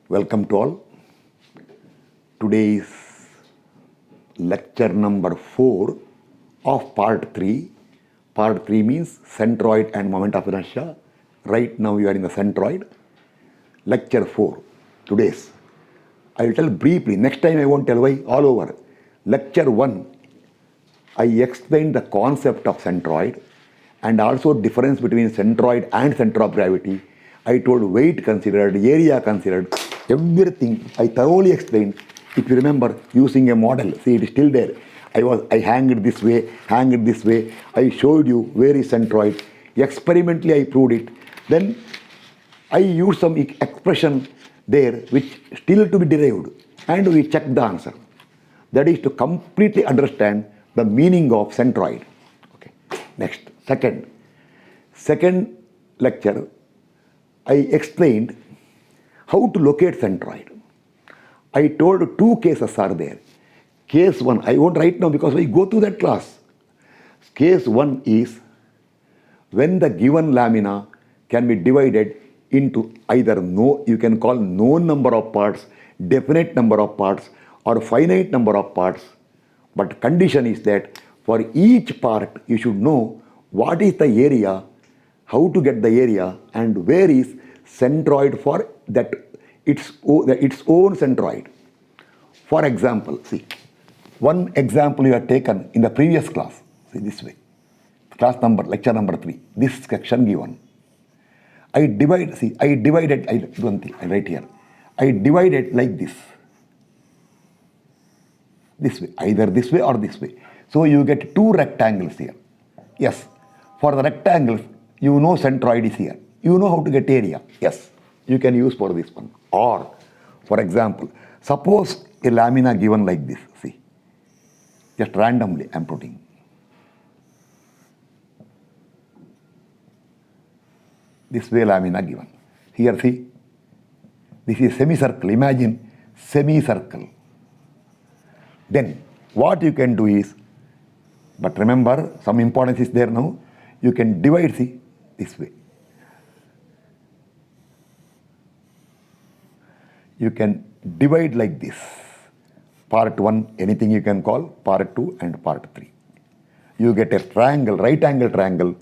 Welcome to all. Today is lecture number 4 of part 3. Part 3 means centroid and moment of inertia. Right now you are in the centroid. Lecture 4. Today's. I will tell briefly. Next time I won't tell why. All over. Lecture 1. I explained the concept of centroid and also difference between centroid and center of gravity. I told weight considered, area considered, everything I thoroughly explained. If you remember, using a model, see it is still there. I hanged this way, hanged this way. I showed you where is centroid. Experimentally I proved it. Then I used some expression there which still to be derived and we checked the answer. That is to completely understand the meaning of centroid. Okay. Next, second lecture, I explained how to locate centroid. I told 2 cases are there. Case 1, I won't write now because we go through that class. Case 1 is when the given lamina can be divided into either you can call known number of parts, definite number of parts, or finite number of parts. But condition is that for each part you should know what is the area, how to get the area, and where is centroid for that its own centroid. For example, see, one example you have taken in the previous class, see this way, lecture number 3, this section given. I divided, I write here, I divided like this way, either this way or this way. So you get 2 rectangles here. Yes, for the rectangles, you know centroid is here. You know how to get area. Yes, you can use for this one. Or, for example, suppose a lamina given like this. See, just randomly I am putting. This way lamina given. Here see, this is semicircle. Imagine semicircle. Then what you can do is, but remember some importance is there now, you can divide, see, this way. You can divide like this. Part 1, anything you can call, part 2 and part 3. You get a triangle, right angle triangle,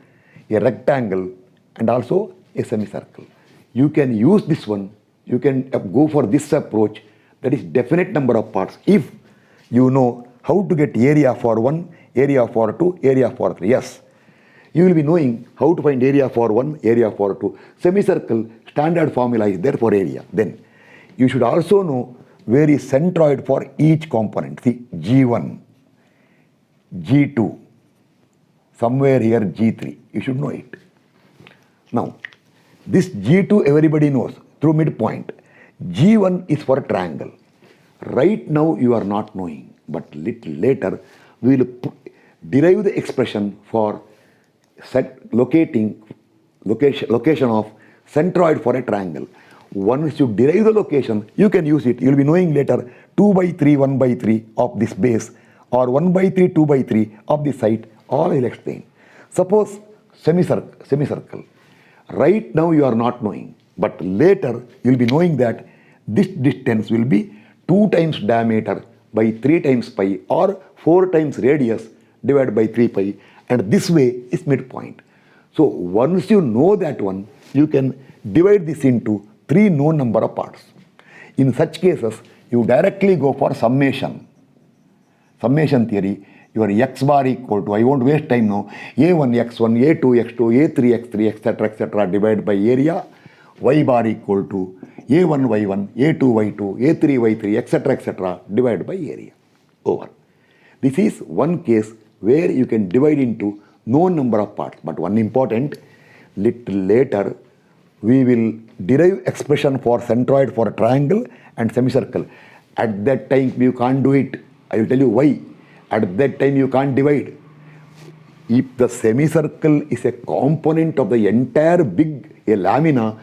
a rectangle, and also a semicircle. You can use this one, you can go for this approach, that is definite number of parts. If you know how to get area for 1, area for 2, area for 3. Yes, you will be knowing how to find area for 1, area for 2. Semicircle, standard formula is there for area. Then you should also know where is centroid for each component. See, G1, G2, somewhere here G3. You should know it. Now, this G2 everybody knows through midpoint. G1 is for a triangle. Right now you are not knowing, but little later we will derive the expression for location of centroid for a triangle. Once you derive the location, you can use it. You will be knowing later 2 by 3, 1 by 3 of this base, or 1 by 3, 2 by 3 of this side. All I will explain. Suppose semicircle. Right now you are not knowing, but later you will be knowing that this distance will be 2 times diameter by 3 times pi, or 4 times radius divided by 3 pi, and this way is midpoint. So once you know that one, you can divide this into 3 known number of parts. In such cases, you directly go for summation. Summation theory, your x bar equal to, I won't waste time now, a1 x1, a2 x2, a3 x3, etc., divided by area, y bar equal to a1 y1, a2 y2, a3 y3, etc., divided by area. Over. This is one case where you can divide into known number of parts. But one important, little later, we will derive expression for centroid for a triangle and semicircle. At that time you can't do it. I will tell you why. At that time you can't divide. If the semicircle is a component of the entire a lamina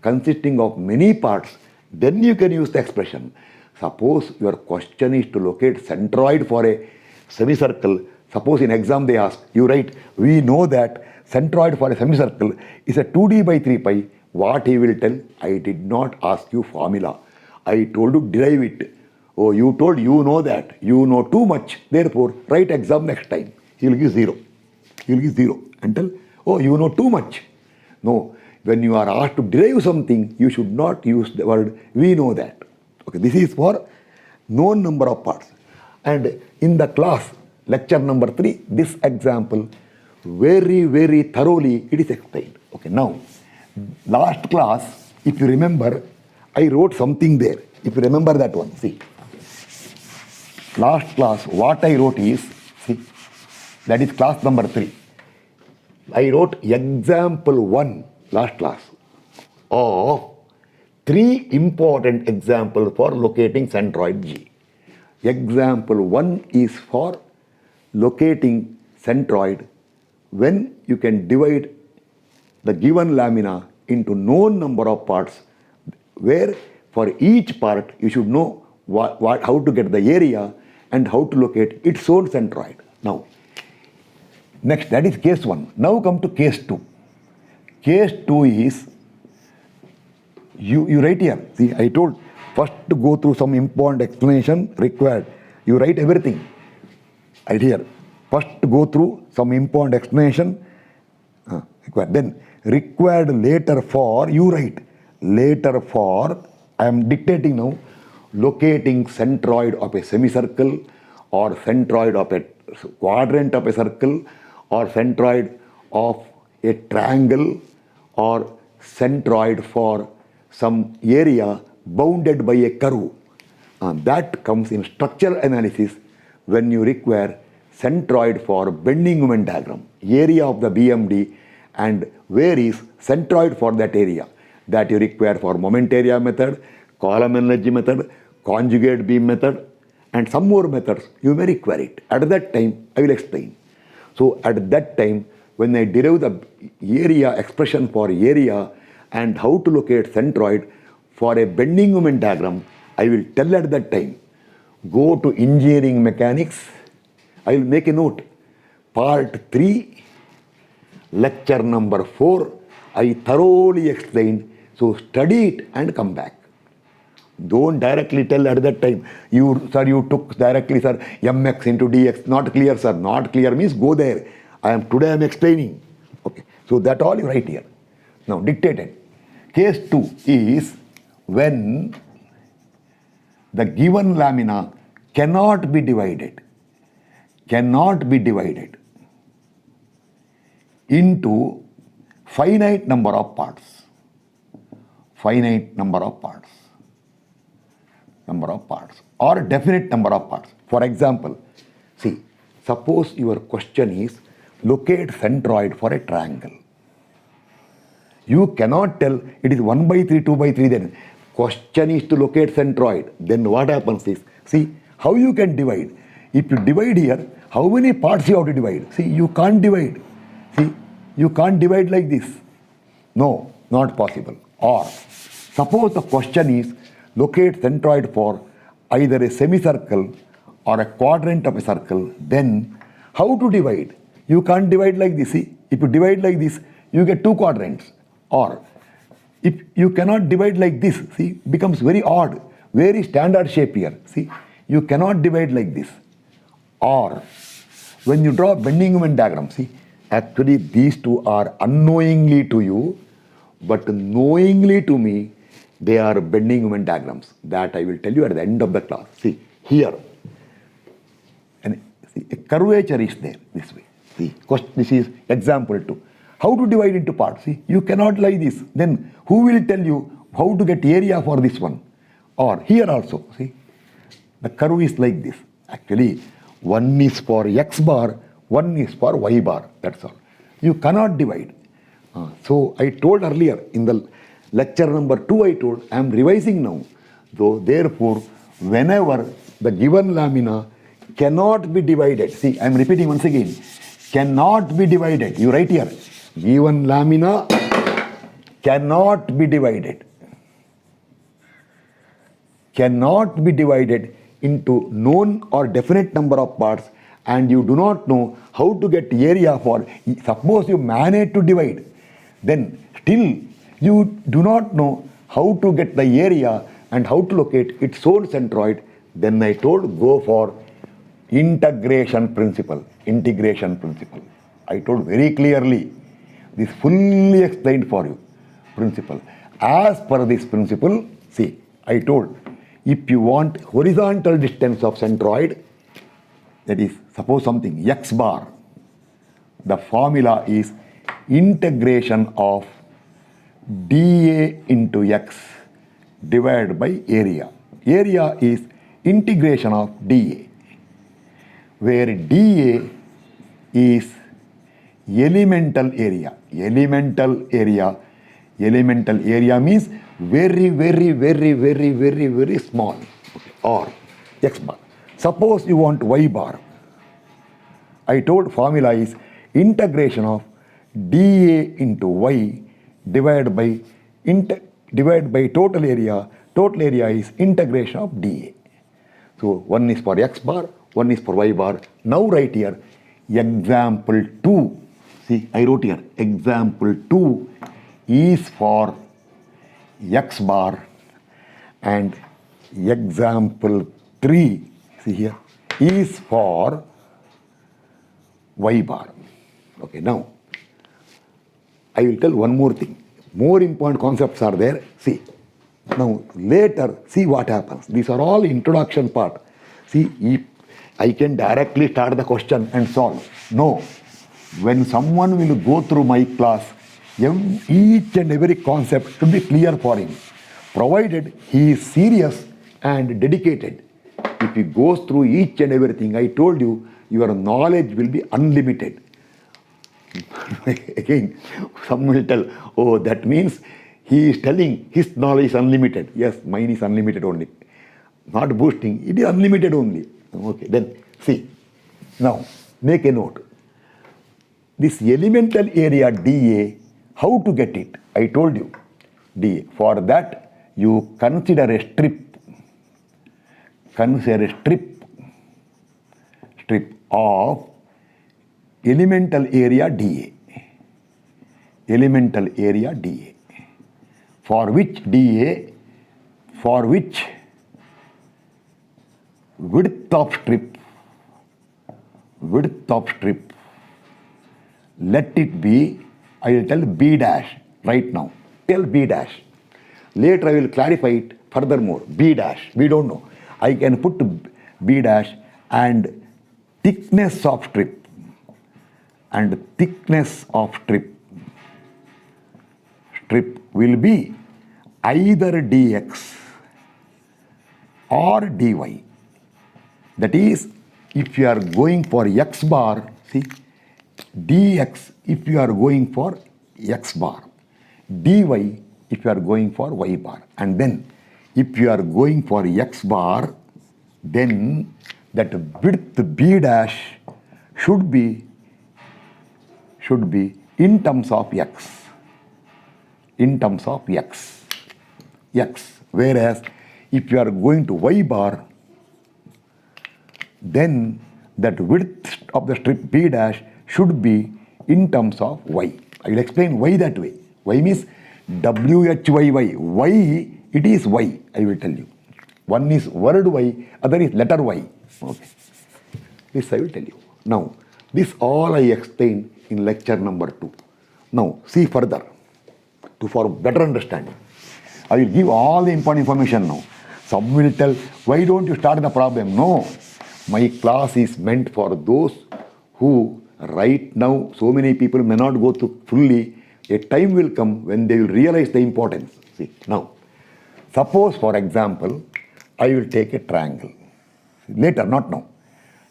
consisting of many parts, then you can use the expression. Suppose your question is to locate centroid for a semicircle. Suppose in exam they ask, you write, we know that centroid for a semicircle is a 2d by 3 pi. What he will tell? I did not ask you formula. I told you derive it. Oh, you told you know that. You know too much. Therefore, write exam next time. He will give 0. He will give 0 and tell, oh, you know too much. No, when you are asked to derive something, you should not use the word we know that. Okay, this is for known number of parts. And in the class, lecture number 3, this example, very, very thoroughly it is explained. Okay, now, last class, if you remember, I wrote something there. If you remember that one, see. Last class, what I wrote is, see, that is class number 3. I wrote example 1, last class, of 3 important examples for locating centroid G. Example 1 is for locating centroid when you can divide the given lamina into known number of parts, where for each part you should know how to get the area and how to locate its own centroid. Now, next, that is case 1. Now come to case 2. Case 2 is, you write here. See, I told first to go through some important explanation required. You write everything. Right here. First to go through some important explanation required. Then required later for, you write. Later for, I am dictating now, locating centroid of a semicircle or centroid of a quadrant of a circle or centroid of a triangle or centroid for some area bounded by a curve. That comes in structural analysis when you require centroid for bending moment diagram, area of the BMD, and where is centroid for that area, that you require for moment area method, column energy method, conjugate beam method, and some more methods you may require it. At that time, I will explain. So at that time, when I derive the area expression for area and how to locate centroid for a bending moment diagram, I will tell at that time. Go to engineering mechanics. I will make a note. Part 3, lecture number 4, I thoroughly explained. So study it and come back. Don't directly tell at that time, you took directly, sir, mx into dx. Not clear, sir. Not clear means go there. Today I am explaining. Okay. So that all you write here. Now dictated. Case 2 is when the given lamina cannot be divided into finite number of parts. Or definite number of parts. For example, see, suppose your question is locate centroid for a triangle. You cannot tell it is 1/3, 2/3 then. Question is to locate centroid. Then what happens is, see how you can divide. If you divide here, how many parts you have to divide? See, you can't divide. See, you can't divide like this. No, not possible. Or suppose the question is locate centroid for either a semicircle or a quadrant of a circle, then how to divide? You can't divide like this. See, if you divide like this, you get 2 quadrants. Or if you cannot divide like this, see, becomes very odd, very standard shape here. See, you cannot divide like this. Or when you draw bending moment diagram, see, actually these two are unknowingly to you, but knowingly to me, they are bending moment diagrams. That I will tell you at the end of the class. See, here, and see, a curvature is there this way. See, this is example 2. How to divide into parts? See, you cannot like this. Then who will tell you how to get area for this one? Or here also, see, the curve is like this. Actually, one is for x bar, one is for y bar. That's all. You cannot divide. So I told earlier in the lecture number 2, I told, I am revising now. So therefore, whenever the given lamina cannot be divided, see, I am repeating once again, cannot be divided. You write here, given lamina cannot be divided. Cannot be divided into known or definite number of parts, and you do not know how to get area for, suppose you manage to divide, then still you do not know how to get the area and how to locate its own centroid, then I told go for integration principle. Integration principle. I told very clearly, this fully explained for you. Principle. As per this principle, see, I told if you want horizontal distance of centroid, that is, suppose something x bar, the formula is integration of dA into x divided by area. Area is integration of dA, where dA is elemental area. Elemental area means very small. Okay. Or x bar. Suppose you want y bar. I told formula is integration of dA into y divided by total area. Total area is integration of dA. So one is for x bar, one is for y bar. Now write here example 2. See, I wrote here example 2 is for x bar and example 3, see here, is for y bar. Okay, now I will tell one more thing. More important concepts are there. See, now later see what happens. These are all introduction part. See, if I can directly start the question and solve. No. When someone will go through my class, each and every concept should be clear for him, provided he is serious and dedicated. If he goes through each and everything, I told you, your knowledge will be unlimited. Again, some will tell, oh, that means he is telling his knowledge is unlimited. Yes, mine is unlimited only. Not boosting, it is unlimited only. Okay, then see. Now, make a note. This elemental area dA, how to get it? I told you. dA. For that, you consider a strip. Consider a strip of elemental area dA. Elemental area dA. For which width of strip, let it be, I will tell B dash right now. Tell B dash. Later I will clarify it furthermore. B dash, we don't know. I can put B dash and thickness of strip. And thickness of strip will be either dx or dy. That is, if you are going for x bar, see, dx if you are going for x bar, dy if you are going for y bar. And then if you are going for x bar, then that width b dash should be in terms of x. In terms of x. Whereas if you are going to y bar, then that width of the strip b dash should be in terms of y. I will explain y that way. Y means WHYY. Y, it is y, I will tell you. One is word y, other is letter y. Okay. This I will tell you. Now, this all I explained in lecture number 2. Now, see further for better understanding. I will give all the important information now. Some will tell, why don't you start the problem? No. My class is meant for those who right now, so many people may not go through fully. A time will come when they will realize the importance. See, now, suppose for example, I will take a triangle. Later, not now.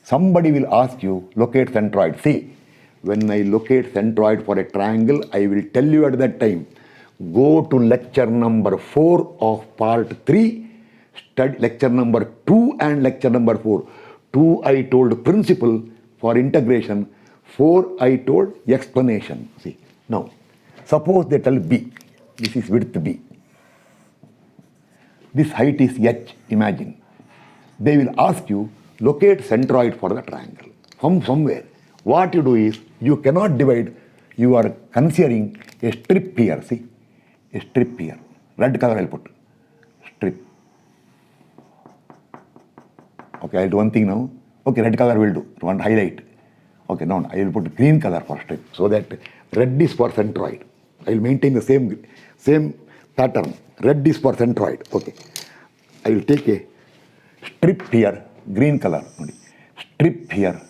Somebody will ask you, locate centroid. See, when I locate centroid for a triangle, I will tell you at that time, go to lecture number 4 of part 3, study lecture number 2 and lecture number 4. 2 I told principle for integration, 4 I told explanation. See, now, suppose they tell B, this is width B. This height is H, imagine. They will ask you, locate centroid for the triangle from somewhere. What you do is, you cannot divide, you are considering a strip here, see, a strip here. Red color I'll put, strip. Okay, I'll do one thing now. Okay, red color will do. One highlight. Okay, no, I will put green color for strip so that red is for centroid. I will maintain the same pattern. Red is for centroid. Okay, I will take a strip here, green color. Strip here,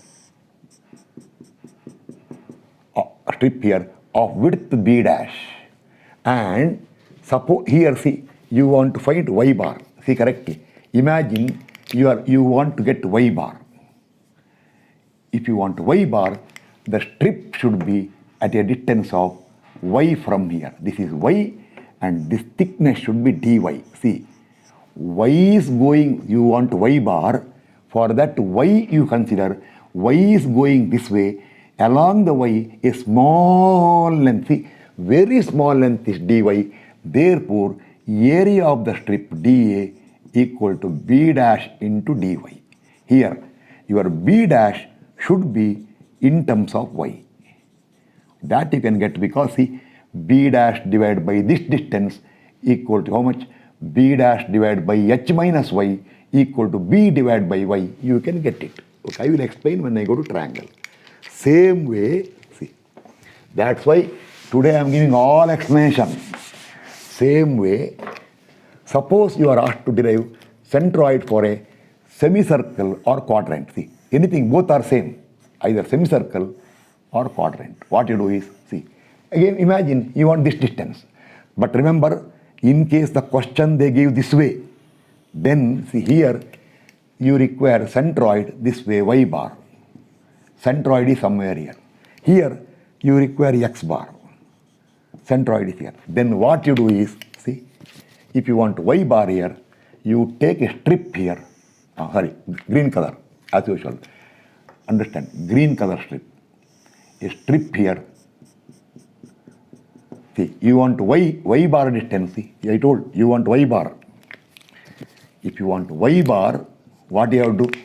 strip here of width b dash, and suppose here see you want to find y bar. See correctly. Imagine you want to get y bar. If you want y bar, the strip should be at a distance of y from here. This is y, and this thickness should be dy. See, y is going, you want y bar. For that y you consider y is going this way. Along the y, a small length, see, very small length is dy. Therefore, area of the strip dA equal to b dash into dy. Here, your b dash should be in terms of y. That you can get because see, b dash divided by this distance equal to how much? B dash divided by h minus y equal to b divided by y. You can get it. Okay, I will explain when I go to triangle. Same way, see, that's why today I am giving all explanation. Same way, suppose you are asked to derive centroid for a semicircle or quadrant. See, anything, both are same, either semicircle or quadrant. What you do is, see, again imagine you want this distance. But remember, in case the question they give this way, then see here, you require centroid this way, y bar. Centroid is somewhere here. Here, you require x bar. Centroid is here. Then what you do is, see, if you want y bar here, you take a strip here. Green color, as usual. Understand, green color strip. A strip here. See, you want y bar distance. See, I told you want y bar. If you want y bar, what you have to do?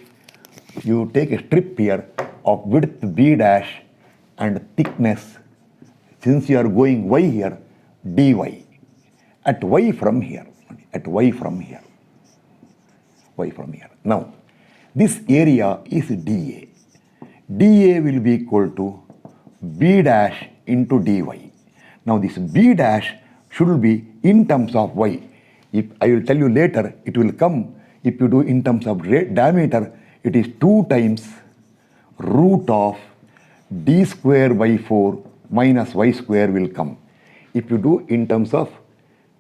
You take a strip here of width b dash and thickness, since you are going y here, dy. At y from here. At y from here. Y from here. Now, this area is dA. dA will be equal to b dash into dy. Now, this b dash should be in terms of y. If I will tell you later, it will come, if you do in terms of diameter, it is 2 times root of d square by 4 minus y square will come. If you do in terms of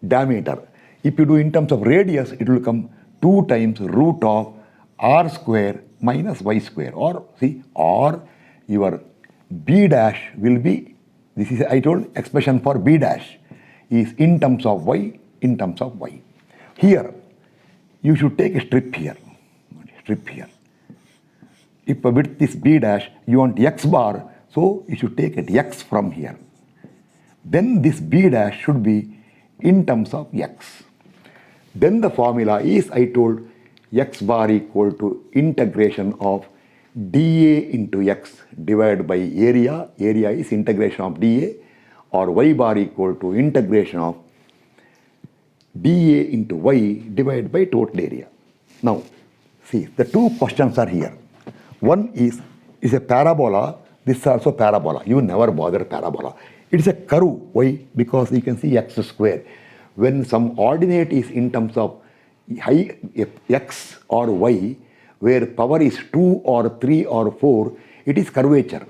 diameter, if you do in terms of radius, it will come 2 times root of r square minus y square. Or see, or your b dash will be, this is I told expression for b dash is in terms of y, in terms of y. Here, you should take a strip here. Strip here. If a width is b dash, you want x bar, so you should take it x from here. Then this b dash should be in terms of x. Then the formula is, I told, x bar equal to integration of dA into x divided by area. Area is integration of dA, or y bar equal to integration of dA into y divided by total area. Now, see, the two questions are here. One is a parabola. This is also parabola. You never bother parabola. It is a curve. Why? Because you can see x square. When some ordinate is in terms of high x or y, where power is 2 or 3 or 4, it is curvature.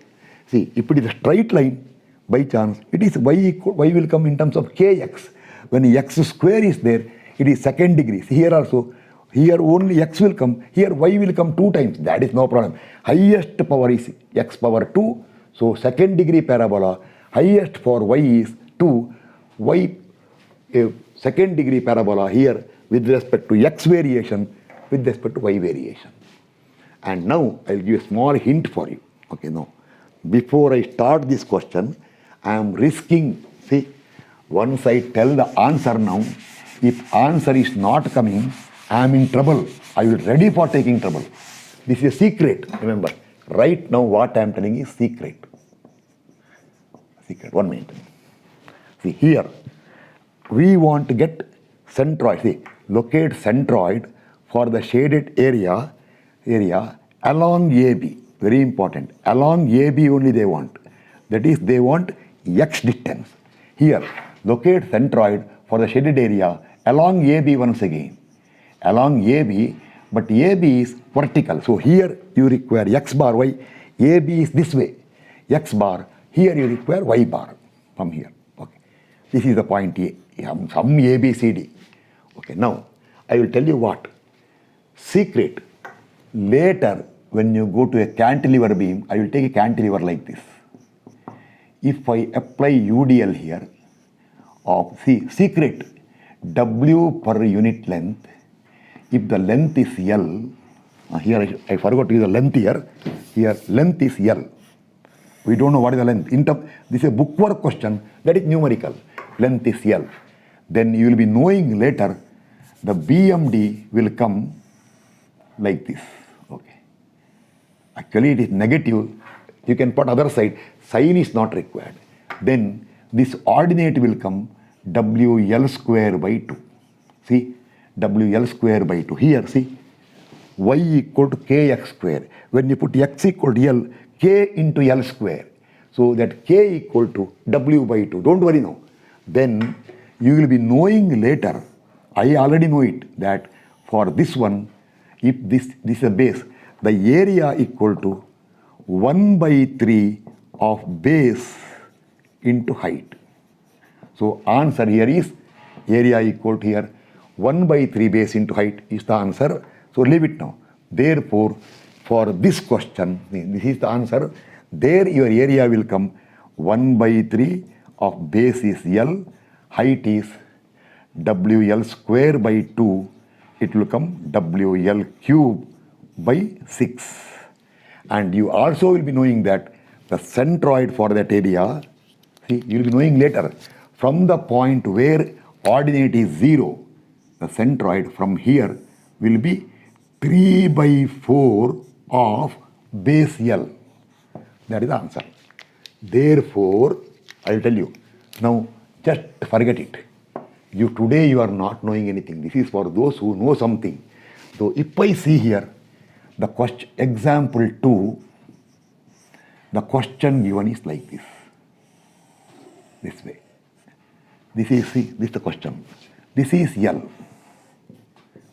See, if it is a straight line, by chance, it is y will come in terms of kx. When x square is there, it is second degree. See, here also, here only x will come, here y will come 2 times. That is no problem. Highest power is x power 2. So second degree parabola, highest for y is 2. Y second degree parabola here with respect to x variation, with respect to y variation. And now I'll give a small hint for you. Okay, now, before I start this question, I am risking, see, once I tell the answer now, if answer is not coming, I am in trouble. I will ready for taking trouble. This is a secret, remember. Right now what I am telling is secret. Secret, 1 minute. See, here, we want to get centroid. See, locate centroid for the shaded area area along AB, very important, along AB only they want. That is, they want X distance. Here, locate centroid for the shaded area along AB once again. Along AB, but AB is vertical. So here you require X bar Y. AB is this way. X bar. Here you require Y bar from here. Okay. This is the point A. Some A, B, C, D. Okay. Now, I will tell you what. Secret. Later, when you go to a cantilever beam, I will take a cantilever like this. If I apply UDL here of, see, secret, W per unit length, if the length is L, here I forgot to use the length here length is L. We don't know what is the length. This is a bookwork question, that is numerical. Length is L. Then you will be knowing later the BMD will come like this. Okay. Actually it is negative. You can put other side. Sign is not required. Then this ordinate will come WL square by 2. See, WL square by 2. Here, see, Y equal to KX square. When you put X equal to L, K into L square. So that K equal to W by 2. Don't worry now. Then you will be knowing later, I already know it, that for this one, if this is a base, the area equal to 1 by 3 of base into height. So answer here is area equal to here 1 by 3 base into height is the answer. So leave it now. Therefore, for this question, this is the answer. There your area will come 1 by 3 of base is L, height is WL square by 2. It will come WL cube by 6. And you also will be knowing that the centroid for that area, see, you will be knowing later, from the point where ordinate is 0, the centroid from here will be 3 by 4 of base L. That is the answer. Therefore, I will tell you, now just forget it. Today you are not knowing anything. This is for those who know something. So if I see here, the question, example 2, the question given is like this. This way. This is the question. This is L.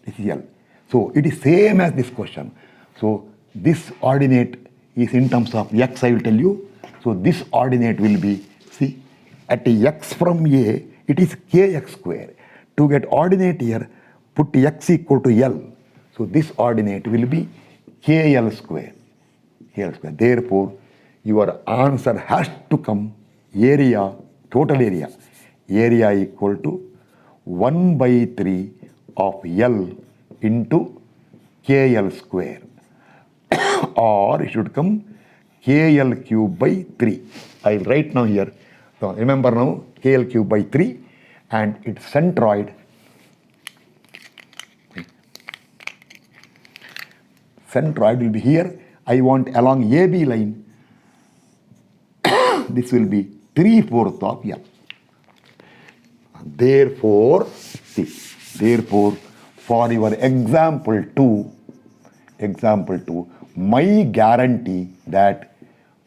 This is L. So it is same as this question. So this ordinate is in terms of X, I will tell you. So this ordinate will be, see, at X from A, it is KX square. To get ordinate here, put X equal to L. So this ordinate will be KL square. KL square. Therefore, your answer has to come area, total area. Area equal to 1 by 3 of L into KL square. Or it should come KL cube by 3. I will write now here. So remember now, KL cube by 3 and its centroid. Centroid will be here. I want along AB line. This will be 3/4 of L. Therefore, see, therefore, for your example 2, my guarantee that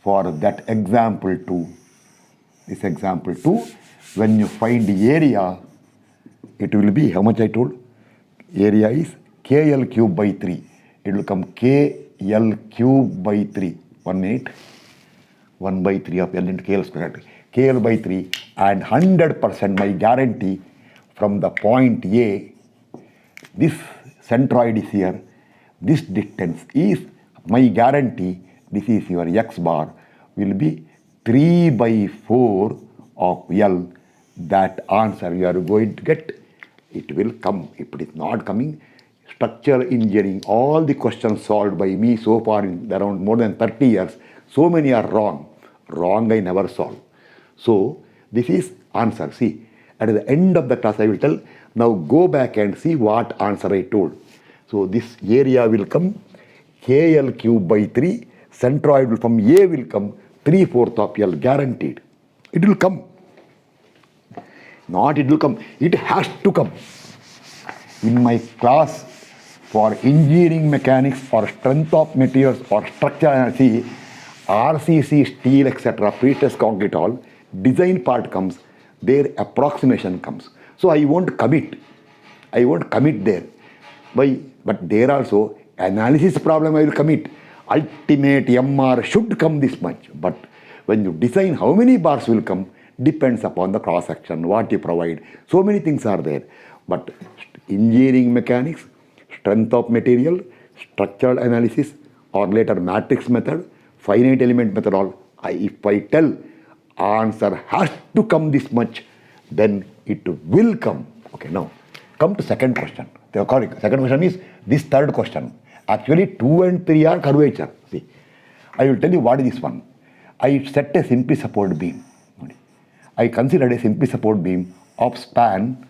for that example 2, this example 2, when you find the area, it will be, how much I told? Area is KL cube by 3. It will come KL cube by 3. 1 by 3 of L into KL square. KL by 3 and 100% my guarantee from the point A, this centroid is here, this distance is my guarantee, this is your X bar, will be 3 by 4 of L. That answer you are going to get, it will come. If it is not coming, structural engineering, all the questions solved by me so far in around more than 30 years, so many are wrong. Wrong I never solve. So this is answer. See, at the end of the class I will tell, now go back and see what answer I told. So this area will come KL cube by 3, centroid will from A will come 3/4 of L, guaranteed. It will come. Not it will come, it has to come. In my class for engineering mechanics or strength of materials or structure analysis, RCC, steel, etc., pre-test concrete, all design part comes, their approximation comes. So I won't commit. There. Why? But there also analysis problem I will commit. Ultimate MR should come this much. But when you design how many bars will come depends upon the cross section, what you provide. So many things are there. But engineering mechanics, strength of material, structural analysis, or later matrix method, finite element method, all. If I tell answer has to come this much, then it will come. Okay, now come to second question. Second question is this third question. Actually, 2 and 3 are curvature. See, I will tell you what is this one. I set a simply support beam. I considered a simply support beam of span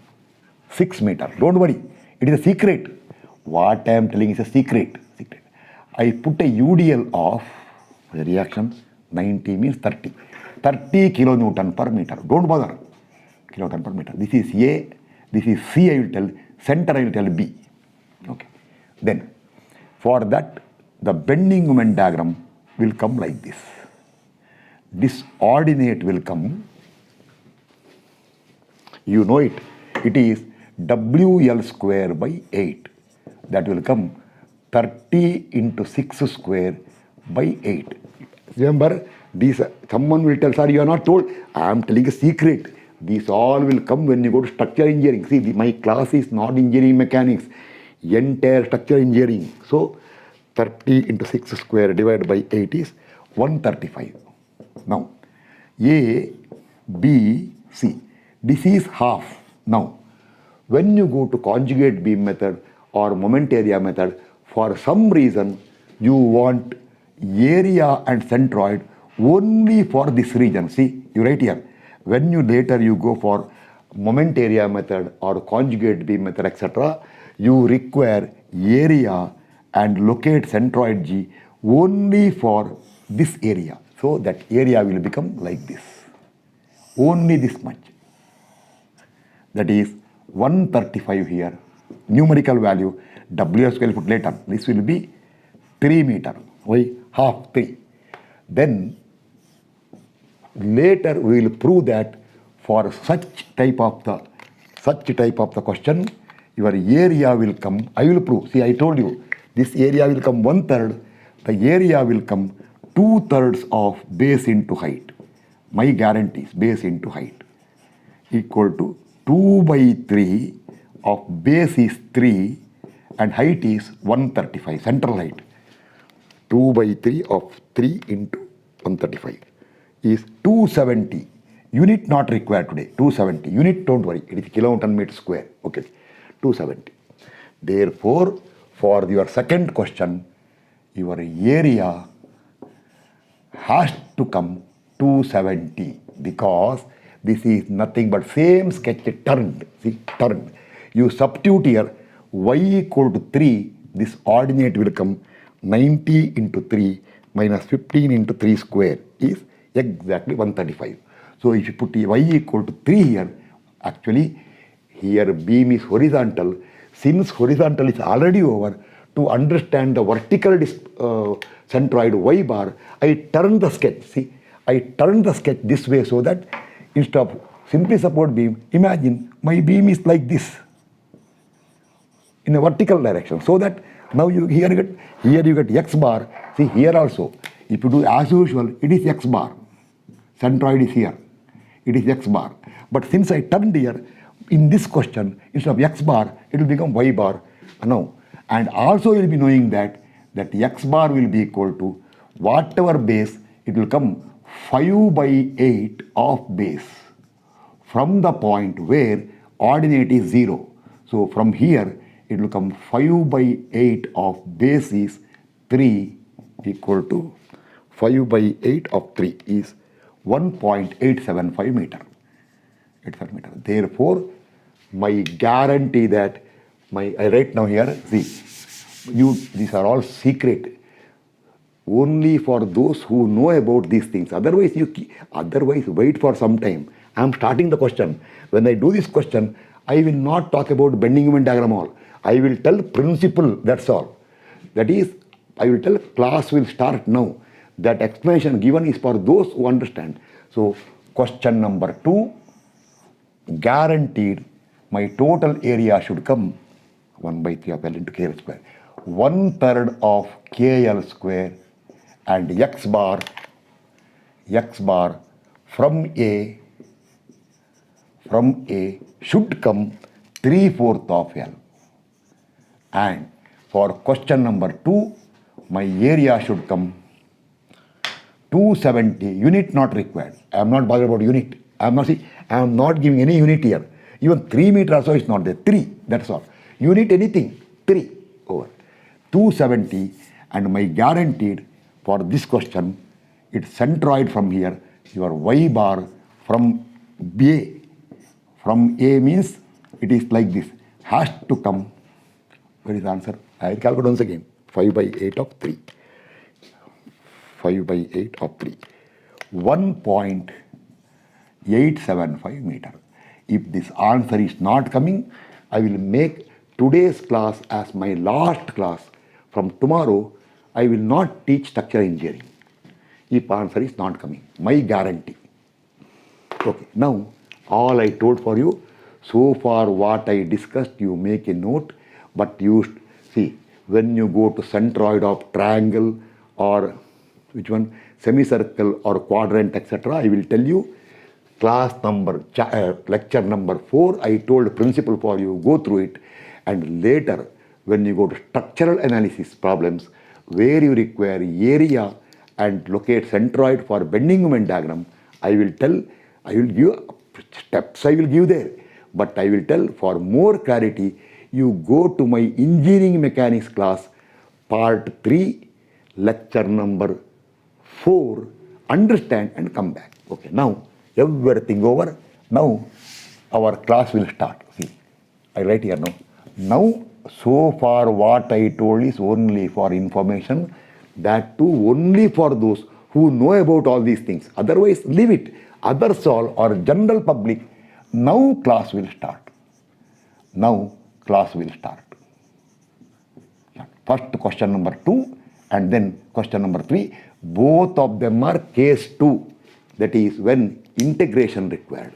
6 meters. Don't worry, it is a secret. What I am telling is a secret. I put a UDL of reaction 90 means 30. 30 kilonewton per meter. Don't bother. Kilonewton per meter. This is A, this is C, I will tell. Center I will tell B. Okay. Then, for that, the bending moment diagram will come like this. This ordinate will come. You know it. It is WL square by 8. That will come 30 into 6 square by 8. Remember, these someone will tell, sir, you are not told. I am telling a secret. These all will come when you go to structural engineering. See, my class is not engineering mechanics, entire structural engineering. So, 30 into 6 square divided by 8 is 135. Now, A, B, C. This is half. Now, when you go to conjugate beam method or moment area method, for some reason, you want area and centroid only for this region. See, you write here. When you later you go for moment area method or conjugate beam method, etc., you require area and locate centroid G only for this area. So that area will become like this. Only this much. That is 135 here. Numerical value, W square put later. This will be 3 meter. Why? Half 3. Then later we will prove that for such type of the question, your area will come. I will prove. See, I told you this area will come 1/3. The area will come 2/3 of base into height. My guarantee is base into height equal to 2/3 of base is 3 and height is 135. Central height 2/3 of 3 into 135 is 270. Unit not required today. 270. Unit, don't worry. It is kilonewton meter square. Okay. 270. Therefore, for your second question, your area has to come 270 because this is nothing but same sketch turned. See, turned. You substitute here y equal to 3. This ordinate will come 90 into 3 minus 15 into 3 square is exactly 135. So if you put y equal to 3 here, actually here beam is horizontal. Since horizontal is already over, to understand the vertical centroid y bar, I turn the sketch. See, I turn the sketch this way so that instead of simply support beam, imagine my beam is like this in a vertical direction. So that now you here you get x bar. See, here also, if you do as usual, it is x bar. Centroid is here. It is x bar. But since I turned here, in this question, instead of x bar, it will become y bar. Now, and also you will be knowing that x bar will be equal to whatever base, it will come 5/8 of base from the point where ordinate is 0. So from here, it will come 5/8 of base is 3 equal to 5/8 of 3 is 1.875 meter. 87 meter. Therefore, my guarantee that I write now here, see, these are all secret. Only for those who know about these things. Otherwise, wait for some time. I am starting the question. When I do this question, I will not talk about bending moment diagram all. I will tell principle, that's all. That is, I will tell class will start now. That explanation given is for those who understand. So, question number 2, guaranteed my total area should come 1 by 3 of L into KL square. 1/3 of KL square and x bar from A should come 3/4 of L. And for question number 2, my area should come 270, unit not required. I am not bothered about unit. I am not giving any unit here. Even 3 meter also is not there. 3, that's all. Unit anything, 3 over. 270, and my guaranteed for this question, it's centroid from here, your y bar from A. From A means it is like this, has to come. What is the answer? I will calculate once again. 5 by 8 of 3. 5 by 8 of 3. 1.875 meter. If this answer is not coming, I will make today's class as my last class. From tomorrow, I will not teach structural engineering. If answer is not coming, my guarantee. Okay, now all I told for you, so far what I discussed, you make a note, but you see, when you go to centroid of triangle or which one, semicircle or quadrant, etc., I will tell you class number, lecture number 4, I told principle for you, go through it, and later when you go to structural analysis problems, where you require area and locate centroid for bending moment diagram, I will give steps, I will give there, but I will tell for more clarity, you go to my engineering mechanics class, part 3, lecture number 4, understand and come back. Okay, now everything over. Now our class will start. See, I write here now. Now, so far what I told is only for information, that too only for those who know about all these things. Otherwise, leave it. Others all or general public, now class will start. Now class will start. First question number 2 and then question number 3. Both of them are case 2. That is when integration required.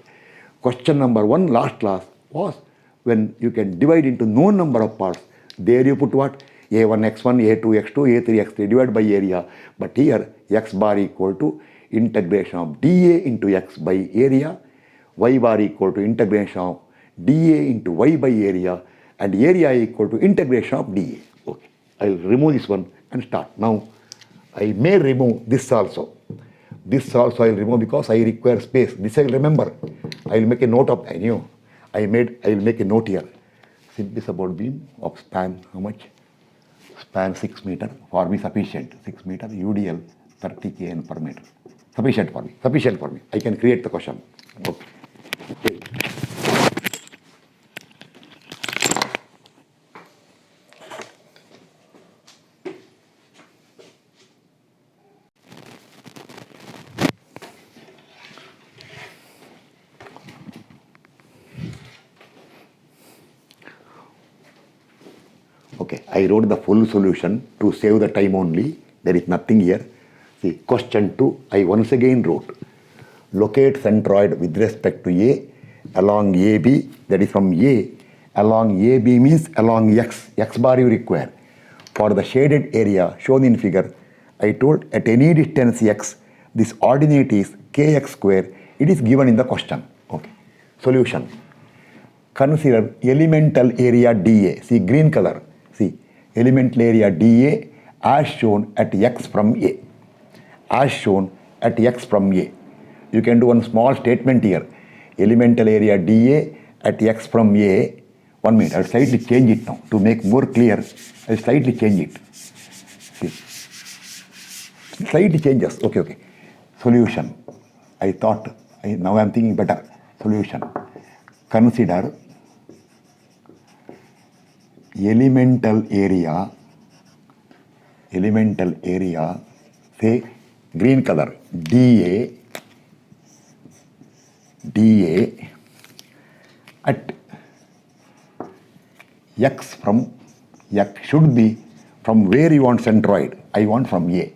Question number 1 last class was when you can divide into known number of parts. There you put what? A1 x1, A2 x2, A3 x3 divided by area. But here x bar equal to integration of dA into x by area, y bar equal to integration of dA into y by area, and area equal to integration of dA. Okay, I will remove this one and start. Now I may remove this also. This also I will remove because I require space. This I will remember. I will make a note of, I will make a note here. Simply support beam of span, how much? Span 6 meter, for me sufficient. 6 meter, UDL 30 kN per meter. Sufficient for me, I can create the question. Okay. Okay, I wrote the full solution to save the time only. There is nothing here. See, question 2, I once again wrote. Locate centroid with respect to A along AB, that is from A. Along AB means along X bar you require. For the shaded area shown in figure, I told at any distance X, this ordinate is kx square. It is given in the question. Okay, solution. Consider elemental area dA. See, green color. See, elemental area dA as shown at X from A. As shown at X from A. You can do one small statement here. Elemental area dA at X from A. 1 minute. I'll slightly change it now to make more clear. I'll slightly change it. See. Slightly changes. Okay. Solution. I thought, now I'm thinking better. Solution. Consider elemental area, say green color, dA at x should be from where you want centroid. I want from A.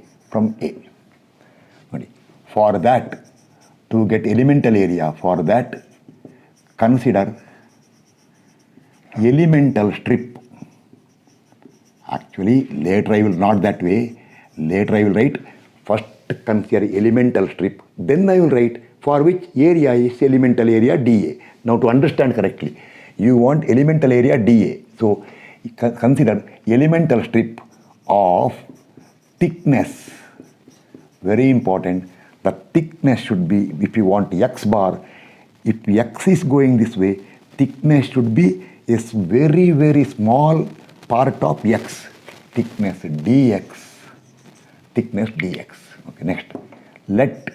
For that, to get elemental area, for that, consider elemental strip. Actually, later I will not that way. Later I will write first consider elemental strip. Then I will write for which area is elemental area dA. Now to understand correctly, you want elemental area dA. So consider elemental strip of thickness. Very important. The thickness should be, if you want x bar, if x is going this way, thickness should be a very, very small part of x. Thickness dx. Okay, next. Let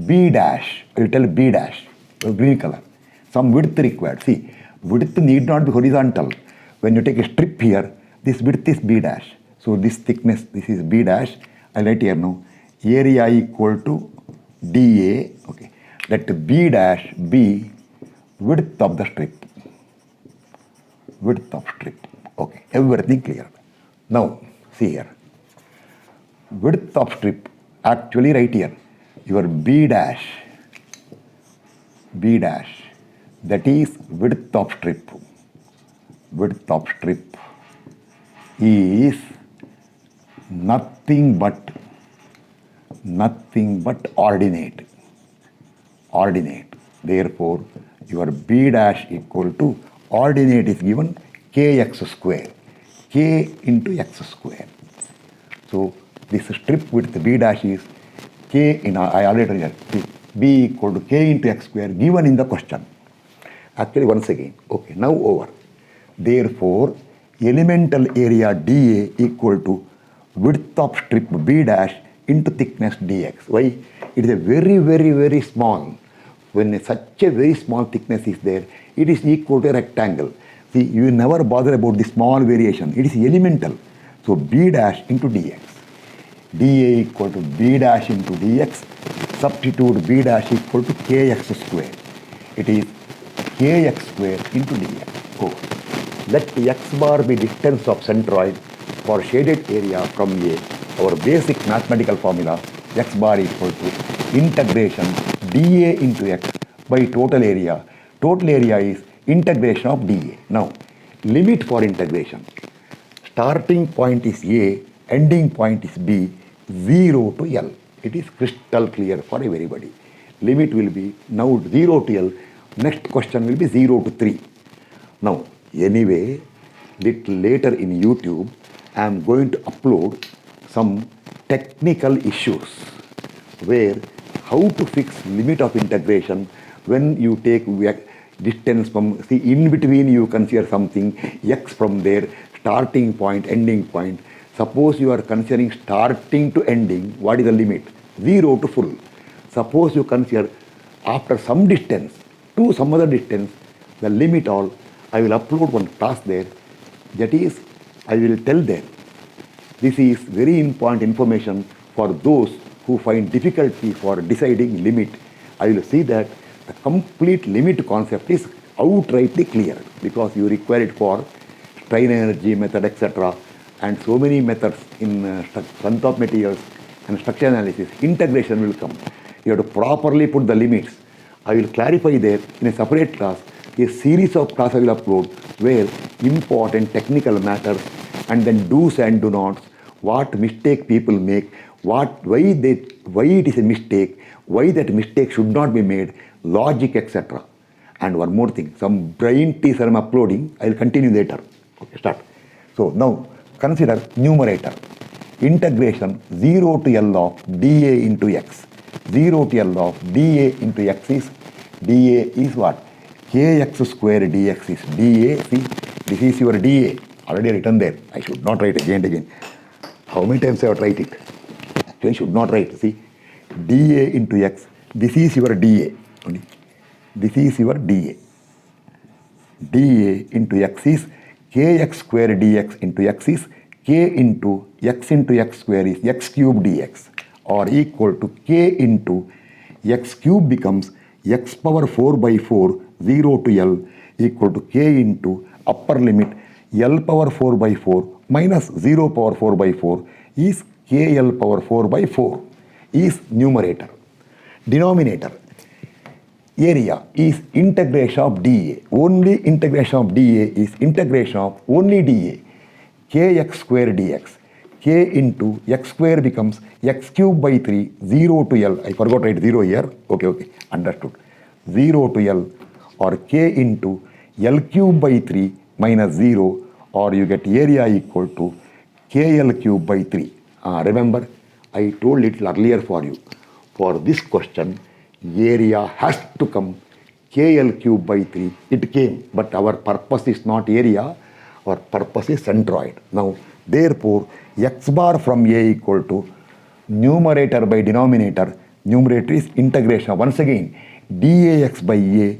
b dash, I will tell b dash, green color. Some width required. See, width need not be horizontal. When you take a strip here, this width is b dash. So this thickness, this is b dash. I will write here now. Area equal to dA. Okay. Let b dash be width of the strip. Okay. Everything clear. Now, see here. Width of strip, actually right here. Your b dash, that is width of strip. Width of strip is nothing but ordinate. Therefore, your b dash equal to ordinate is given kx square. K into x square. So this strip width b dash is k in I already written b equal to k into x square given in the question. Actually, once again. Okay, now over. Therefore, elemental area dA equal to width of strip b dash into thickness dx. Why? It is a very, very, very small. When such a very small thickness is there, it is equal to a rectangle. See, you never bother about the small variation. It is elemental. So b dash into dx. dA equal to b dash into dx. Substitute b dash equal to kx square. It is kx square into dx. Oh. Let x bar be distance of centroid for shaded area from A. Our basic mathematical formula, x bar equal to integration dA into x by total area. Total area is integration of dA. Now, limit for integration. Starting point is A, ending point is B, 0 to L. It is crystal clear for everybody. Limit will be now 0 to L. Next question will be 0 to 3. Now, anyway, little later in YouTube, I am going to upload some technical issues where how to fix limit of integration when you take distance from, see, in between you consider something, x from there, starting point, ending point. Suppose you are considering starting to ending, what is the limit? 0 to full. Suppose you consider after some distance to some other distance, the limit all, I will upload one task there. That is, I will tell there. This is very important information for those who find difficulty for deciding limit. I will see that the complete limit concept is outrightly clear because you require it for strain energy method, etc. And so many methods in strength of materials and structure analysis. Integration will come. You have to properly put the limits. I will clarify there in a separate class. A series of classes I will upload where important technical matters and then do's and do nots, what mistake people make, why it is a mistake, why that mistake should not be made, logic, etc. And one more thing, some brain teaser I am uploading, I will continue later. Okay, start. So now consider numerator. Integration 0 to L of dA into x. 0 to L of dA into x is, dA is what? Kx square dx is dA. See, this is your dA. Already written there. I should not write again and again. How many times I have to write it? Actually, I should not write. See, dA into x. This is your dA. This is your dA. dA into x is kx square dx into x is k into x square is x cube dx, or equal to k into x cube becomes x power 4 by 4 0 to L equal to k into upper limit L power 4 by 4 minus 0 power 4 by 4 is KL power 4 by 4 is numerator. Denominator, area is integration of dA. Only integration of dA is integration of only dA. Kx square dx. K into x square becomes x cube by 3, 0 to L. I forgot to write 0 here. Okay, understood. 0 to L, or K into L cube by 3 minus 0, or you get area equal to KL cube by 3. Remember, I told it earlier for you. For this question, area has to come KL cube by 3. It came, but our purpose is not area. Our purpose is centroid. Now, therefore, x bar from A equal to numerator by denominator. Numerator is integration. Once again, dAx by A,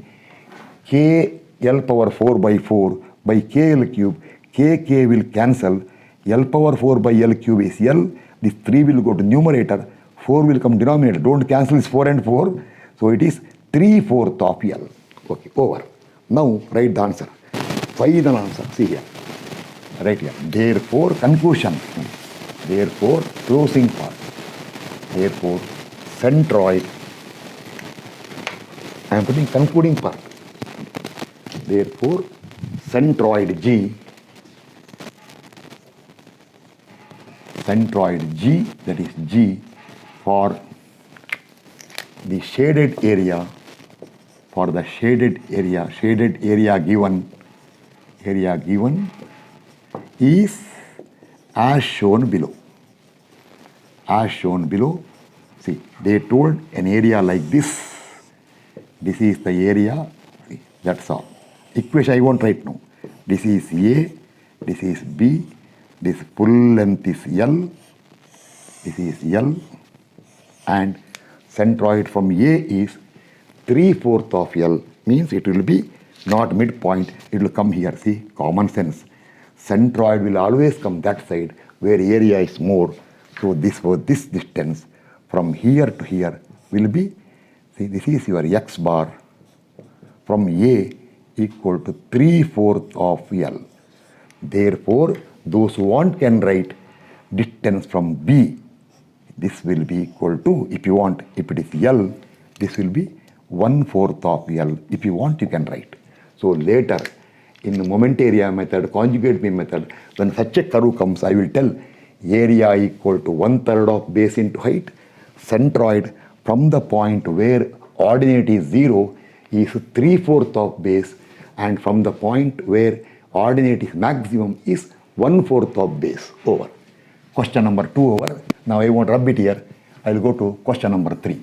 KL power 4 by 4 by KL cube. KK will cancel. L power 4 by L cube is L. This 3 will go to numerator. 4 will come denominator. Don't cancel this 4 and 4. So it is 3/4 of L. Okay, over. Now write the answer. Final answer. See here. Right here. Therefore, conclusion. Therefore, closing part. Therefore, centroid. I am putting concluding part. Therefore, centroid G. Centroid G, that is G, for the shaded area, shaded area given is as shown below. As shown below, see, they told an area like this. This is the area, see, that's all. Equation I won't write now. This is A, this is B, this full length is L, this is L, and centroid from A is 3/4 of L, means it will be not midpoint, it will come here. See, common sense. Centroid will always come that side where area is more. So this distance from here to here will be, see, this is your x bar from A equal to 3/4 of L. Therefore, those who want can write distance from B. This will be equal to, if you want, if it is L, this will be 1/4 of L. If you want, you can write. So later, in the moment area method, conjugate beam method, when such a curve comes, I will tell area equal to 1/3 of base into height. Centroid from the point where ordinate is 0 is 3/4 of base, and from the point where ordinate is maximum is 1/4 of base. Over. Question number 2 over. Now I won't rub it here. I will go to question number 3.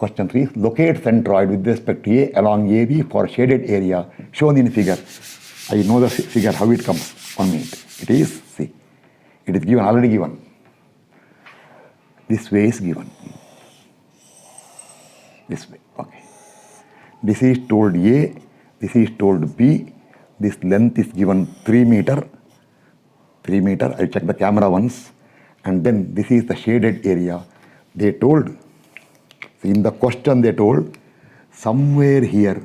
Question 3 is locate centroid with respect to A along AB for shaded area shown in figure. I know the figure, how it comes. 1 minute. It is, see, it is given, already given. This way is given. This way, okay. This is told A, this is told B. This length is given 3 meter. 3 meter, I'll check the camera once. And then this is the shaded area. They told, in the question they told, somewhere here,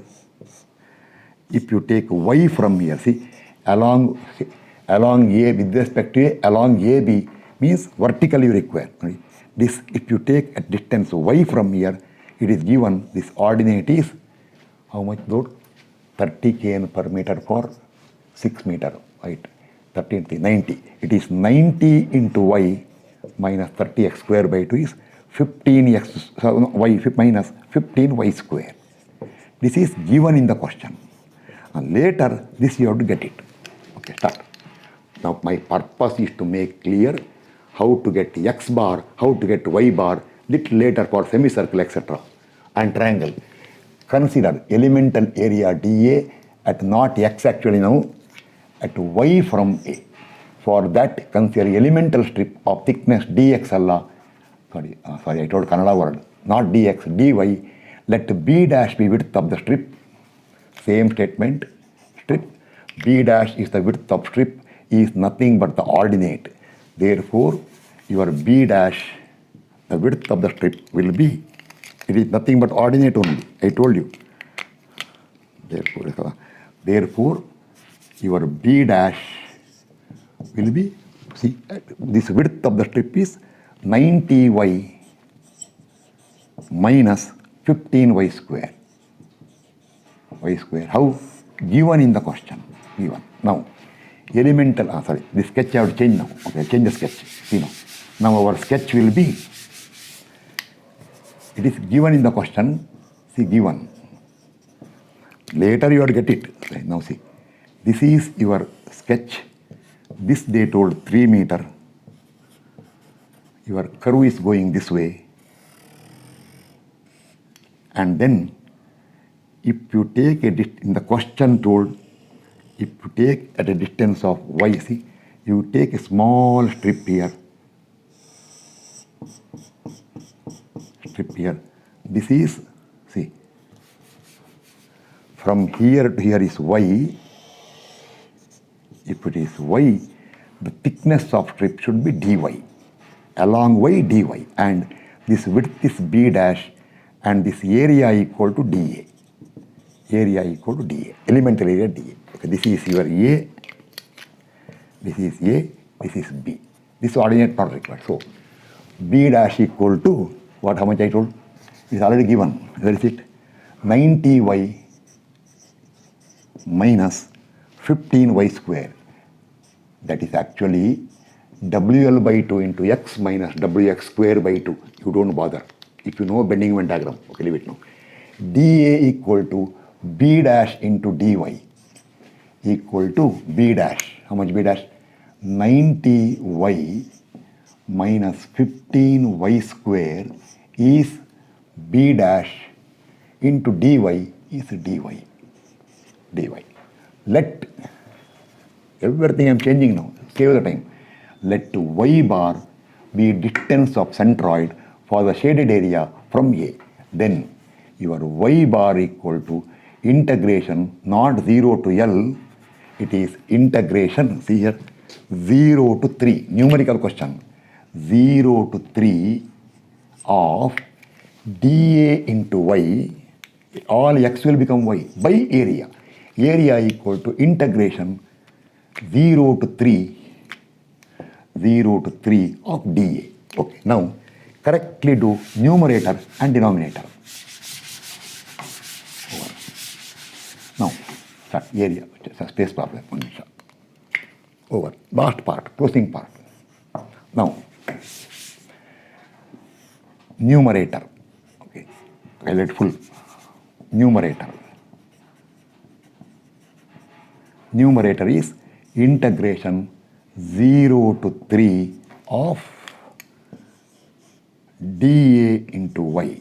if you take Y from here, see, along A, with respect to A, along AB, means vertically required. Right? This, if you take a distance Y from here, it is given, this ordinate is, how much load? 30 kN per meter for 6 meter, right? 30, 90. It is 90 into Y minus 30x square by 2 is 15x, so Y minus 15y square. This is given in the question. And later, this you have to get it. Okay, start. Now, my purpose is to make clear how to get x bar, how to get y bar, little later for semicircle, etc. And triangle. Consider elemental area dA at not x actually now, at y from A. For that, consider elemental strip of thickness dx alla. Sorry, I told Kannada word. Not dx, dy. Let b dash be width of the strip. Same statement. Strip. B dash is the width of strip, is nothing but the ordinate. Therefore, your b dash, the width of the strip will be, it is nothing but ordinate only. I told you. Therefore, your B dash will be, see, this width of the strip is 90y minus 15y square. Y square. How? Given in the question. Given. Now, elemental, the sketch I have to change now. Okay, change the sketch. See now. Now our sketch will be, it is given in the question. See, given. Later you have to get it. Okay, now see. This is your sketch. This they told 3 meter. Your curve is going this way. And then if you take in the question told, if you take at a distance of y, see, you take a small strip here. Strip here. This is, see, from here to here is y. If it is y, the thickness of strip should be dy. Along y, dy. And this width is b dash, and this area equal to dA. Area equal to dA. Elemental area dA. Okay, this is your A. This is A. This is B. This ordinate not required. So, b dash equal to, what, how much I told? It is already given. Where is it? 90y minus 15y square. That is actually WL by 2 into x minus WX square by 2. You don't bother. If you know bending moment diagram, okay, leave it now. dA equal to b dash into dy equal to b dash. How much b dash? 90y minus 15y square is b dash into dy is dy. dy. Let everything I am changing now. Save the time. Let y bar be distance of centroid for the shaded area from A. Then your y bar equal to integration, not 0 to L, it is integration, see here, 0 to 3, numerical question, 0 to 3 of dA into y, all x will become y, by area. Area equal to integration 0 to 3 of dA. Okay, now correctly do numerator and denominator. Over. Now, start area, space problem, one minute. Over. Last part, closing part. Now, numerator. Okay, I let full. Numerator. Numerator is integration 0 to 3 of dA into y.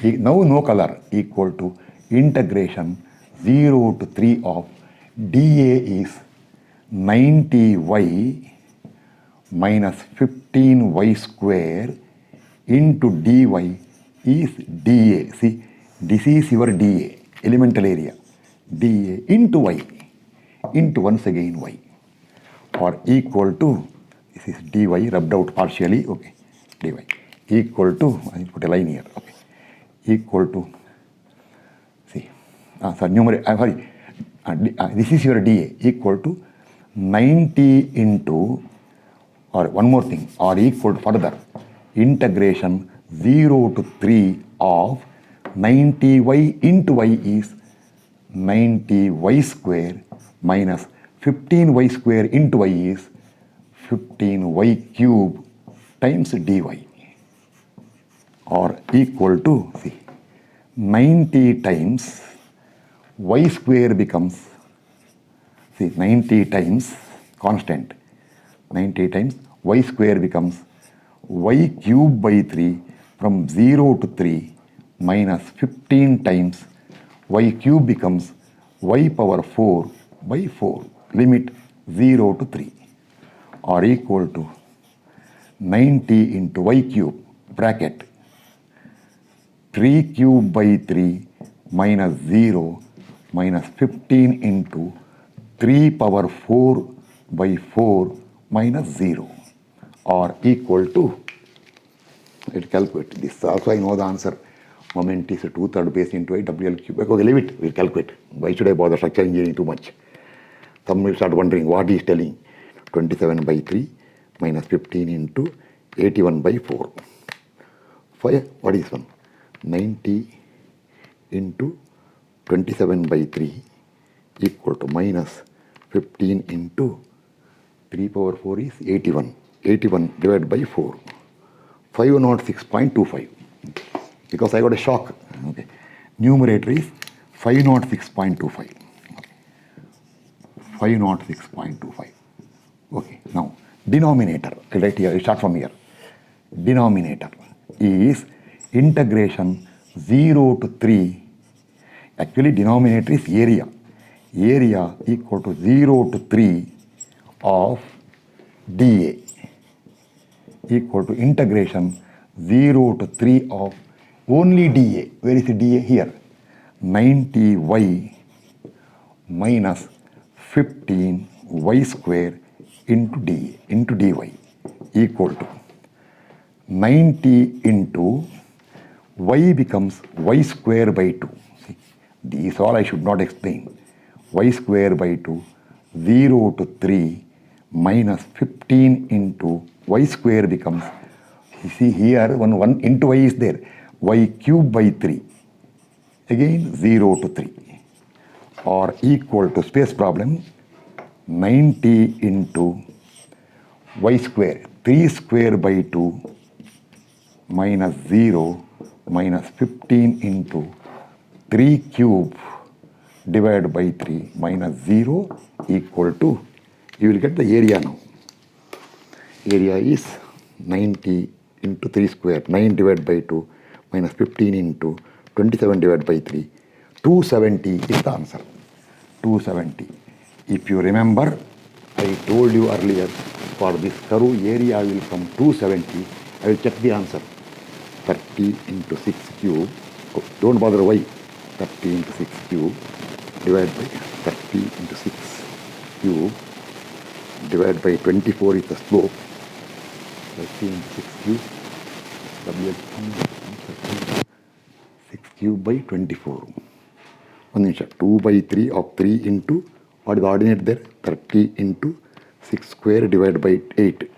Now no color equal to integration 0 to 3 of dA is 90y minus 15y square into dy is dA. See, this is your dA, elemental area. dA into y, into once again y, or equal to, this is dy rubbed out partially, okay, dy equal to, I put a line here, okay, equal to, see, numerator, this is your dA equal to 90 into, or one more thing, or equal to further, integration 0 to 3 of 90y into y is 90y square minus 15y square into y is 15y cube times dy, or equal to, see, 90 times y square becomes, see, 90 times constant, 90 times y square becomes y cube by 3 from 0 to 3 minus 15 times y cube becomes y power 4 by 4, limit 0 to 3, or equal to 90 into y cube bracket 3 cube by 3 minus 0 minus 15 into 3 power 4 by 4 minus 0, or equal to, let's calculate this. Also I know the answer. Moment is 2/3 base into a WL cube. Okay, leave it. We'll calculate. Why should I bother structure engineering too much? Some will start wondering what he is telling. 27 by 3 minus 15 into 81 by 4. What is one? 90 into 27 by 3 equal to minus 15 into 3 power 4 is 81. 81 divided by 4. 506.25. Because I got a shock. Okay. Numerator is 506.25. 506.25. Okay. Now, denominator. I'll write here. I'll start from here. Denominator is integration 0 to 3. Actually, denominator is area. Area equal to 0 to 3 of dA equal to integration 0 to 3 of only dA. Where is the dA? Here. 90y minus 15y square into dA into dy equal to 90 into y becomes y square by 2. See, these all I should not explain. Y square by 2, 0 to 3 minus 15 into y square becomes, you see here, 1 into y is there, y cube by 3, again 0 to 3, or equal to, space problem, 90 into y square, 3 square by 2 minus 0 minus 15 into 3 cube divided by 3 minus 0 equal to, you will get the area now. Area is 90 into 3 square, 9 divided by 2 minus 15 into 27 divided by 3. 270 is the answer. 270. If you remember, I told you earlier, for this curve area will come 270. I will check the answer. 30 into 6 cube. Oh, don't bother y. 30 into 6 cube divided by 30 into 6 cube divided by 24 is the slope. 30 into 6 cube. 6 cube by 24. 1 minute. 2 by 3 of 3 into, what is the ordinate there? 30 into 6 square divided by 8.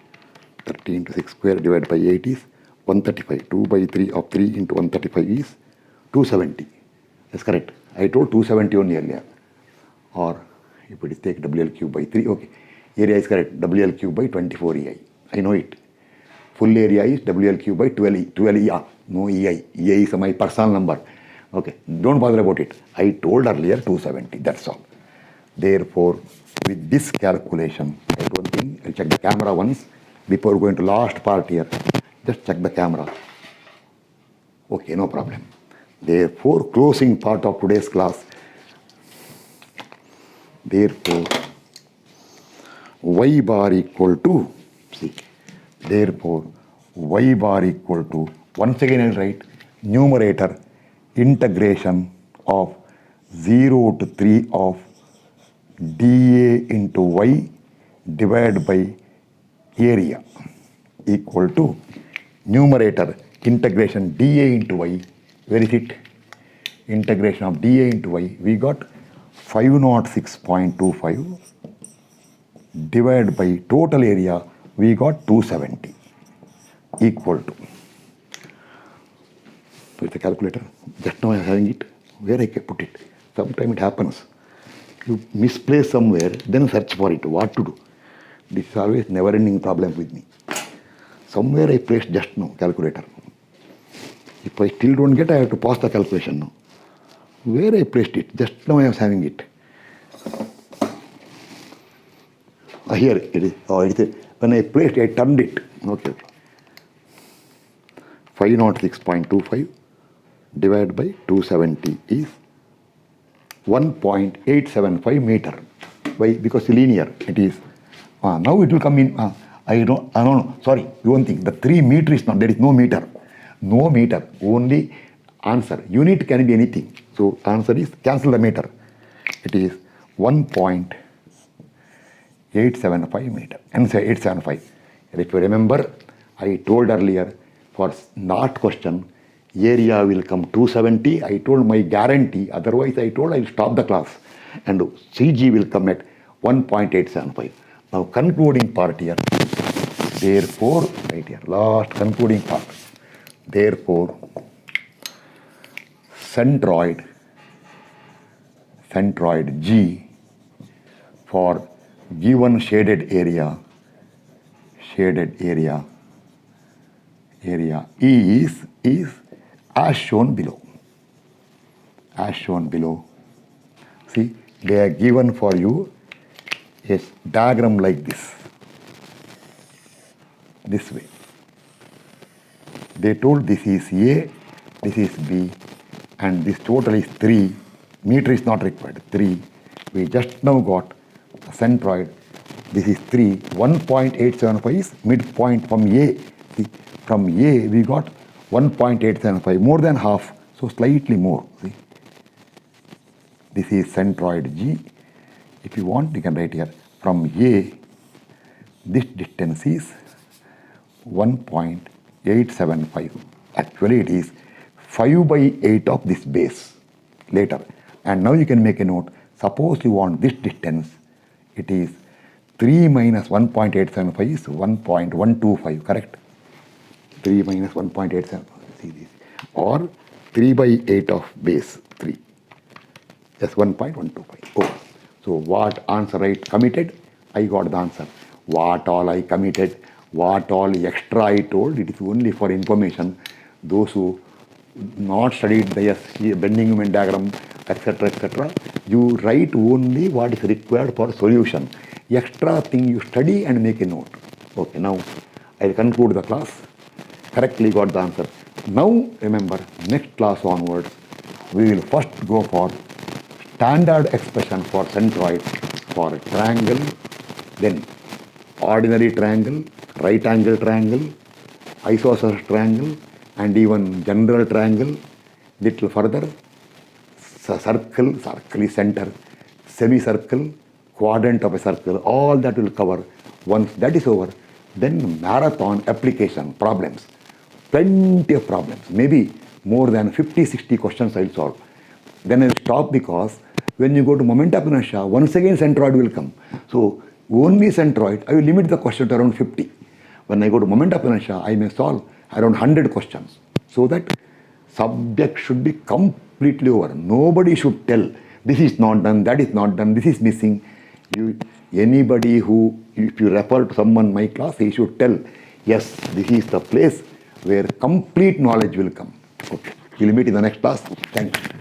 30 into 6 square divided by 8 is 135. 2 by 3 of 3 into 135 is 270. That's correct. I told 270 only earlier. Or if it is take WL cube by 3, okay. Area is correct. WL cube by 24 EI. I know it. Full area is WL cube by 12 EI. No EI. EI is my personal number. Okay. Don't bother about it. I told earlier 270. That's all. Therefore, with this calculation, I don't think I'll check the camera once before going to last part here. Just check the camera. Okay, no problem. Therefore, closing part of today's class. Therefore, y bar equal to, see, therefore, y bar equal to, once again I'll write, numerator integration of 0 to 3 of dA into y divided by area equal to numerator integration dA into y. Where is it? Integration of dA into y. We got 506.25 divided by total area. We got 270 equal to. With the calculator. Just now I am having it. Where I can put it? Sometimes it happens. You misplace somewhere, then search for it. What to do? This is always never-ending problem with me. Somewhere I placed just now calculator. If I still don't get, I have to pause the calculation now. Where I placed it? Just now I was having it. Here it is. Oh, it is. When I placed it, I turned it. Okay. 506.25 divided by 270 is 1.875 meter. Why? Because linear. It is. Now it will come in. I don't know. Sorry. One thing. The 3 meter is not. There is no meter. No meter. Only answer. Unit can be anything. So answer is cancel the meter. It is 1.875 meter. Answer 875. And if you remember, I told earlier for not question, area will come 270. I told my guarantee. Otherwise, I told I'll stop the class. And CG will come at 1.875. Now concluding part here. Therefore, right here, last concluding part. Therefore, centroid G for given shaded area is as shown below. As shown below. See, they are given for you a diagram like this way. They told this is A, this is B, and this total is 3. Meter is not required, 3. We just now got the centroid. This is 3. 1.875 is midpoint from A. See, from A we got 1.875, more than half, so slightly more. See, this is centroid G. If you want, you can write here from A, this distance is 1.875. Actually, it is 5 by 8 of this base later. And now you can make a note. Suppose you want this distance, it is 3 minus 1.875 is 1.125, correct? 3 minus 1.875, see this. Or 3 by 8 of base 3. Just 1.125. Oh. So what answer I committed? I got the answer. What all I committed, what all extra I told, it is only for information. Those who not studied the bending moment diagram, etc., you write only what is required for solution. Extra thing you study and make a note. Okay, now I conclude the class. Correctly got the answer. Now remember, next class onwards, we will first go for standard expression for centroid for triangle, then ordinary triangle, right angle triangle, isosceles triangle, and even general triangle. Little further, circle is center, semicircle, quadrant of a circle, all that will cover. Once that is over, then marathon application problems. Plenty of problems, maybe more than 50-60 questions I will solve. Then I will stop, because when you go to moment of inertia, once again centroid will come. So only centroid, I will limit the question to around 50. When I go to moment of inertia, I may solve around 100 questions. So that subject should be completely over. Nobody should tell, this is not done, that is not done, this is missing. Anybody who, if you refer to someone in my class, he should tell, yes, this is the place where complete knowledge will come. Okay, we'll meet in the next class. Thank you.